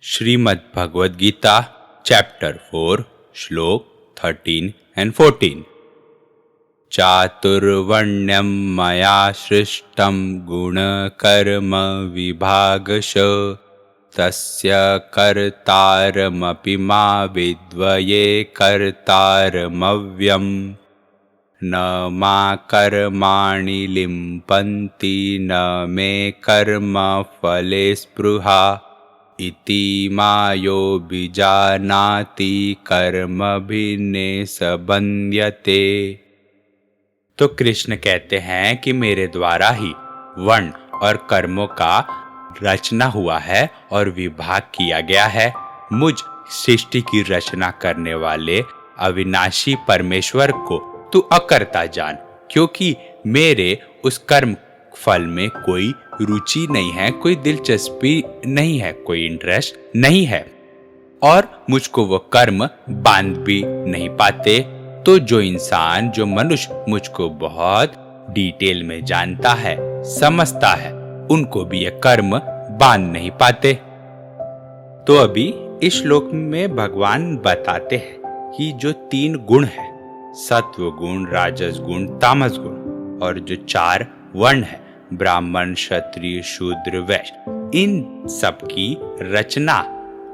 Shrimad Bhagavad Gita chapter 4 श्लोक 13 and 14। चातुर्वर्ण्यं मया सृष्टं गुणकर्म विभागश तस्य कर्तारमपि मा विद्वये कर्तारमव्यम् न मा कर्माणि लिम्पन्ति न मे कर्म फले स्पृहा इति मायो बीजानाति कर्मभिन्ने सबन्ध्यते। तो कृष्ण कहते हैं कि मेरे द्वारा ही वर्ण और कर्मों का रचना हुआ है और विभाग किया गया है। मुझ सृष्टि की रचना करने वाले अविनाशी परमेश्वर को तू अकर्ता जान, क्योंकि मेरे उस कर्म फल में कोई रुचि नहीं है, कोई दिलचस्पी नहीं है, कोई इंटरेस्ट नहीं है और मुझको वो कर्म बांध भी नहीं पाते। तो जो इंसान, जो मनुष्य मुझको बहुत डिटेल में जानता है, समझता है, उनको भी ये कर्म बांध नहीं पाते। तो अभी इस श्लोक में भगवान बताते हैं कि जो 3 गुण है, सत्व गुण, राजस गुण, तामस गुण, और जो 4 वर्ण है, ब्राह्मण, क्षत्रिय, शूद्र, वैश्य, इन सब की रचना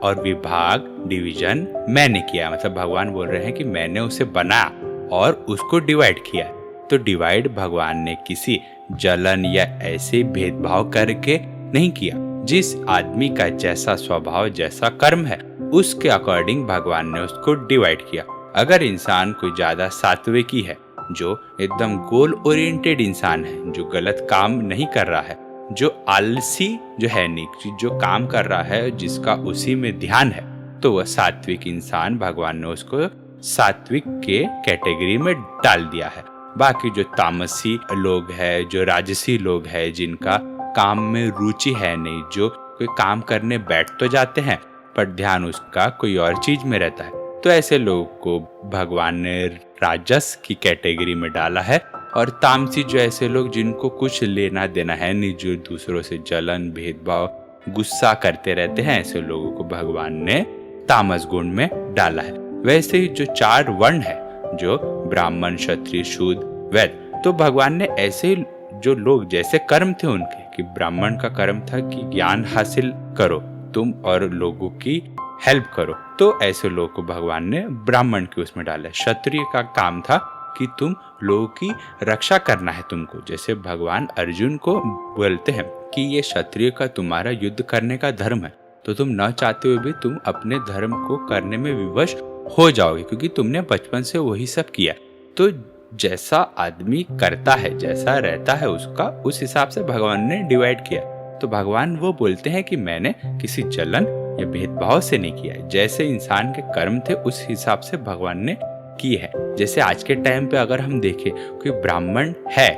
और विभाग, डिवीजन मैंने किया। मतलब भगवान बोल रहे हैं कि मैंने उसे बनाया और उसको डिवाइड किया। तो डिवाइड भगवान ने किसी जलन या ऐसे भेदभाव करके नहीं किया। जिस आदमी का जैसा स्वभाव, जैसा कर्म है, उसके अकॉर्डिंग भगवान ने उसको डिवाइड किया। अगर इंसान कोई ज्यादा सात्विकी है, जो एकदम गोल ओरिएंटेड इंसान है, जो गलत काम नहीं कर रहा है, जो आलसी जो है नहीं, जो काम कर रहा है, जिसका उसी में ध्यान है, तो वह सात्विक इंसान, भगवान ने उसको सात्विक के कैटेगरी में डाल दिया है। बाकी जो तामसी लोग हैं, जो राजसी लोग हैं, जिनका काम में रुचि है नहीं, जो कोई काम करने बैठ तो जाते हैं पर ध्यान उसका कोई और चीज में रहता है, तो ऐसे लोगों को भगवान ने राजस की कैटेगरी में डाला है। और तामसी जो ऐसे लोग जिनको कुछ लेना देना है नहीं, जो दूसरों से जलन, भेदभाव, गुस्सा करते रहते हैं, ऐसे लोगों को भगवान ने तामस गुण में डाला है। वैसे ही जो 4 वर्ण है, जो ब्राह्मण, क्षत्रिय, शूद्र, वैश्य, तो भगवान ने ऐसे जो लोग, जैसे कर्म थे उनके, कि ब्राह्मण का कर्म था कि ज्ञान हासिल करो तुम और लोगों की हेल्प करो, तो ऐसे लोगों को भगवान ने ब्राह्मण के उसमें डाला। क्षत्रिय का काम था कि तुम लोगों की रक्षा करना है तुमको। जैसे भगवान अर्जुन को बोलते हैं कि ये क्षत्रिय का तुम्हारा युद्ध करने का धर्म है, तो तुम न चाहते हुए भी तुम अपने धर्म को करने में विवश हो जाओगे, क्योंकि तुमने बचपन से वही सब किया। तो जैसा आदमी करता है, जैसा रहता है, उसका उस हिसाब से भगवान ने डिवाइड किया। तो भगवान वो बोलते हैं कि मैंने किसी जलन या भेदभाव से नहीं किया है। जैसे इंसान के कर्म थे उस हिसाब से भगवान ने की है। जैसे आज के टाइम पे अगर हम देखें, कोई ब्राह्मण है,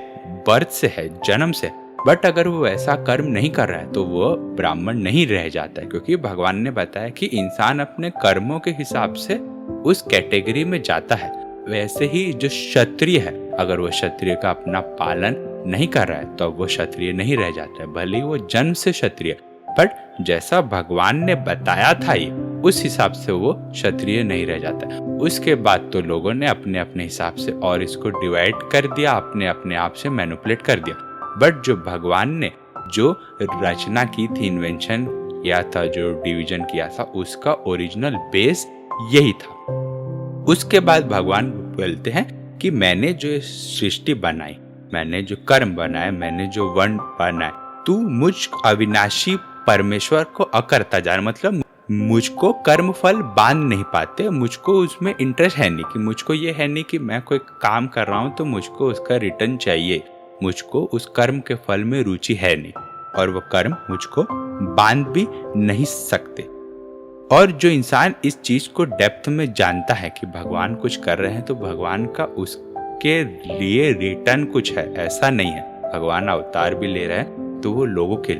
बर्थ से है, जन्म से, बट अगर वो ऐसा कर्म नहीं कर रहा है तो वो ब्राह्मण नहीं रह जाता है, क्योंकि भगवान ने बताया कि इंसान अपने कर्मों के हिसाब से उस कैटेगरी में जाता है। वैसे ही जो क्षत्रिय है, अगर वो क्षत्रिय का अपना पालन नहीं कर रहा है तो वो क्षत्रिय नहीं रह जाता है, भले ही वो जन्म से क्षत्रिय, बट जैसा भगवान ने बताया था ये, उस हिसाब से वो क्षत्रिय नहीं रह जाता है। उसके बाद तो लोगों ने अपने अपने हिसाब से और इसको डिवाइड कर दिया, अपने अपने आप से मैनिपुलेट कर दिया। बट जो भगवान ने जो रचना की थी, इन्वेंशन किया था, जो डिवीजन किया था, उसका ओरिजिनल बेस यही था। उसके बाद भगवान बोलते हैं कि मैंने जो सृष्टि बनाई, मैंने जो कर्म बनाए, मैंने जो वर्ण बनाए, तू मुझ अविनाशी परमेश्वर को अकर्ता जान। मतलब मुझको कर्म फल बांध नहीं पाते, मुझको उसमें इंटरेस्ट है नहीं, कि मुझको ये है नहीं कि मैं कोई काम कर रहा हूँ तो मुझको उसका रिटर्न चाहिए, मुझको उस कर्म के फल में रुचि है नहीं, और वो कर्म मुझको बांध भी नहीं सकते। और जो इंसान इस चीज को डेप्थ में जानता है कि भगवान कुछ कर रहे हैं, तो भगवान का उसके लिए रिटर्न कुछ है, ऐसा नहीं है। भगवान अवतार भी ले रहे हैं तो वो लोगों के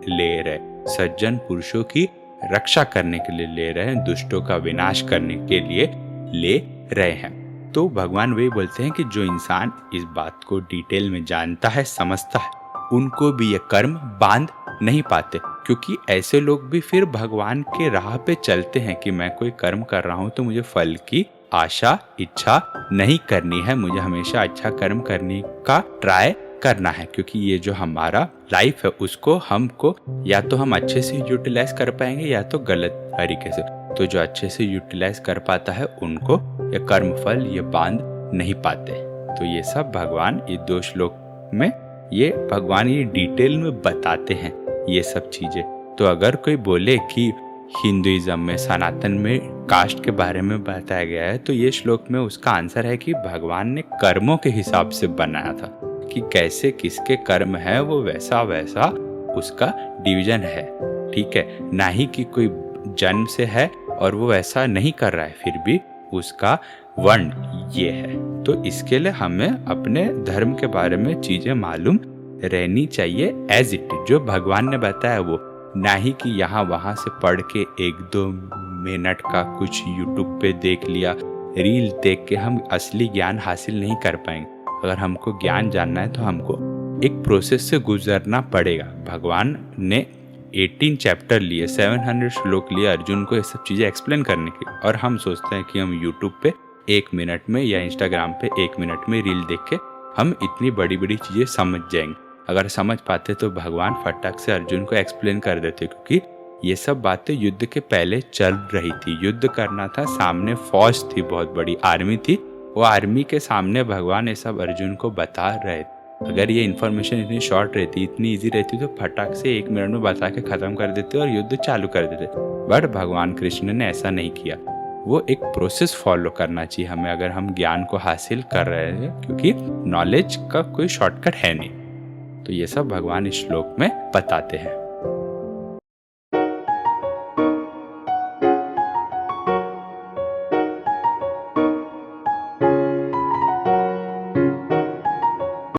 ले रहे, सज्जन पुरुषों की रक्षा करने के लिए ले रहे हैं, दुष्टों का विनाश करने के लिए ले रहे हैं। तो भगवान वही बोलते हैं कि जो इंसान इस बात को डिटेल में जानता है, समझता है, उनको भी ये कर्म बांध नहीं पाते। क्योंकि ऐसे लोग भी फिर भगवान के राह पे चलते हैं कि मैं कोई कर्म कर रहा हूँ तो मुझे फल की आशा इच्छा नहीं करनी है, मुझे हमेशा अच्छा कर्म करने का ट्राई करना है, क्योंकि ये जो हमारा लाइफ है उसको हमको या तो हम अच्छे से यूटिलाइज कर पाएंगे या तो गलत तरीके से। तो जो अच्छे से यूटिलाइज कर पाता है उनको ये कर्म फल ये बांध नहीं पाते। तो ये सब भगवान ये 2 श्लोक में ये भगवान ये डिटेल में बताते हैं ये सब चीजें। तो अगर कोई बोले कि हिंदुइज्म में सनातन में कास्ट के बारे में बताया गया है, तो ये श्लोक में उसका आंसर है कि भगवान ने कर्मों के हिसाब से बनाया था कि कैसे किसके कर्म है वो वैसा वैसा उसका डिवीजन है, ठीक है, ना ही कि कोई जन्म से है और वो वैसा नहीं कर रहा है फिर भी उसका वर्ण ये है। तो इसके लिए हमें अपने धर्म के बारे में चीजें मालूम रहनी चाहिए एज इट इज, जो भगवान ने बताया वो, ना ही कि यहाँ वहाँ से पढ़ के 1-2 मिनट का कुछ यूट्यूब पे देख लिया, रील देख के हम असली ज्ञान हासिल नहीं कर पाएंगे। अगर हमको ज्ञान जानना है तो हमको एक प्रोसेस से गुजरना पड़ेगा। भगवान ने 18 चैप्टर लिए, 700 श्लोक लिए अर्जुन को ये सब चीज़ें एक्सप्लेन करने की, और हम सोचते हैं कि हम यूट्यूब पे 1 मिनट में या इंस्टाग्राम पे 1 मिनट में रील देख के हम इतनी बड़ी बड़ी चीज़ें समझ जाएंगे। अगर समझ पाते तो भगवान फटाक से अर्जुन को एक्सप्लेन कर देते, क्योंकि ये सब बातें युद्ध के पहले चल रही थी। युद्ध करना था, सामने फौज थी, बहुत बड़ी आर्मी थी, वो आर्मी के सामने भगवान ये सब अर्जुन को बता रहे थे। अगर ये इन्फॉर्मेशन इतनी शॉर्ट रहती, इतनी इजी रहती तो फटाक से 1 मिनट में बता के ख़त्म कर देते और युद्ध चालू कर देते। बट भगवान कृष्ण ने ऐसा नहीं किया। वो एक प्रोसेस फॉलो करना चाहिए हमें अगर हम ज्ञान को हासिल कर रहे हैं, क्योंकि नॉलेज का कोई शॉर्टकट है नहीं। तो ये सब भगवान इस श्लोक में बताते हैं।